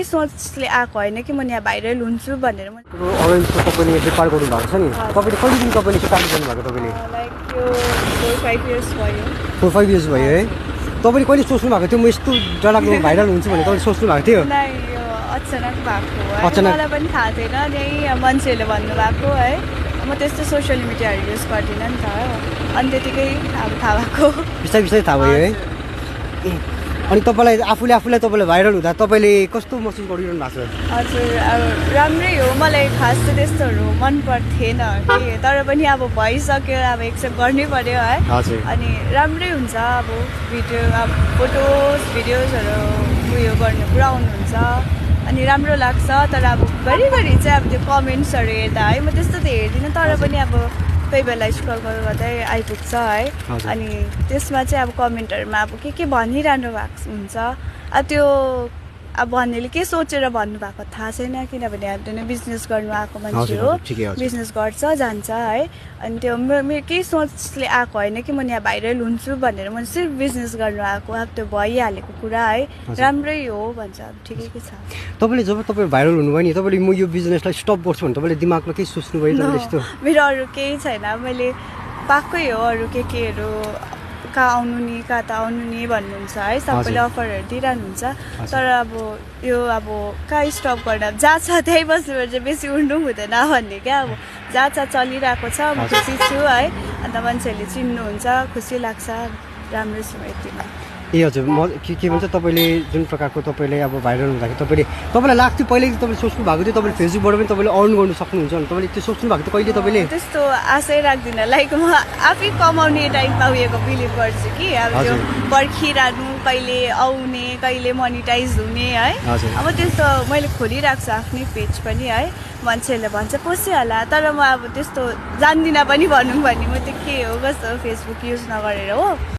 केही सोचले आएको होइन कि म यहाँ भाइरल हुन्छु भनेर। अरेन्जको तपाईँले व्यापार गर्नु भएको छ नि, तपाईँले कहिलेदेखि तपाईँले स्टार्ट गर्नुभएको? तपाईँले लाइक यो 4-5 इयर्स भयो। 4-5 इयर्स भयो है। तपाईँले कहिले सोच्नु भएको थियो म यस्तो डरलाग्दो भाइरल हुन्छु भनेर तपाईँले सोच्नु भएको थियो? नै यो अचानक भएको हो। अचानक? मलाई पनि थाहा थिएन, यही मान्छेहरूले भन्नुभएको है। म त्यस्तो सोसियल मिडियाहरू युज गर्दिनँ नि त हो, अनि त्यतिकै अब थाहा भएको। बिस्तारै बिस्तारै थाहा भयो है। ए अनि तपाईँलाई आफूलाई तपाईँलाई भाइरल हुँदा तपाईँले कस्तो महसुस गरिरहनु भएको छ? हजुर अब राम्रै हो, मलाई खास चाहिँ त्यस्तोहरू मन पर्थेन कि, तर पनि अब भइसक्यो, अब एक्सेप्ट गर्नै पर्यो है। हजुर। अनि राम्रै हुन्छ अब भिडियो, अब भिडियोजहरू उयो गर्नु पुऱ्याउनुहुन्छ अनि राम्रो लाग्छ। तर अब घरिघरि चाहिँ अब त्यो कमेन्ट्सहरू हेर्दा है, म त्यस्तो त हेर्दिनँ, तर पनि अब कोही बेला स्क्रल गर्दै आइपुग्छ है। अनि त्यसमा चाहिँ अब कमेन्टहरूमा अब के भनिरहनु भएको हुन्छ, अब त्यो अब भन्नेले के सोचेर भन्नुभएको थाहा छैन, किनभने अब बिजनेस गर्नु आएको मान्छे हो, बिजनेस गर्छ जान्छ है। अनि त्यो मेरो केही सोचले आएको होइन कि म यहाँ भाइरल हुन्छु भनेर, म सिर्फ बिजनेस गर्नु आएको, अब त्यो भइहालेको कुरा है, राम्रै हो भन्छ, अब ठिकैको छ। तपाईँले जब तपाईँ भाइरल हुनुभयो नि, तपाईँले म यो बिजनेसलाई स्टप गर्छु भने तपाईँले दिमागमा केही सोच्नुभयो तपाईँले यस्तो? मेरो अरू केही छैन, मैले पाएकै हो, अरू केहरू कहाँ आउनु नि कहाँ त आउनु नि भन्नुहुन्छ है, सबैले अफरहरू दिइरहनुहुन्छ। तर अब यो अब कहाँ स्टप गर्न, जहाँ छ त्यहीँ बस्नुपर्छ, बेसी उड्नु हुँदैन भन्ने क्या। अब जहाँ छ चलिरहेको छ, म खुसी छु है, अन्त मान्छेहरूले चिन्नुहुन्छ, खुसी लाग्छ, राम्रो छु यतिमा। ए हजुर, म के भन्छ तपाईँले जुन प्रकारको तपाईँले अब भाइरल हुँदाखेरि तपाईँलाई लाग्थ्यो पहिल्यै तपाईँले सोच्नु भएको थियो तपाईँले फेसबुकबाट पनि तपाईँले अर्न गर्नु सक्नुहुन्छ भने, तपाईँले त्यो सोच्नु भएको थियो कहिले? तपाईँले त्यस्तो आशै राख्दिनँ, लाइक म आफै कमाउने टाइपमा उयोको बिलिभ गर्छु कि अब त्यो पर्खिरहनु, कहिले आउने कहिले मोनिटाइज हुने है। अब त्यस्तो मैले खोलिरहेको छु आफ्नै पेज पनि है, मान्छेहरूले भन्छ पसिहाल्ला, तर म अब त्यस्तो जान्दिनँ पनि भनौँ भने, म त के हो कस्तो फेसबुक युज नगरेर हो।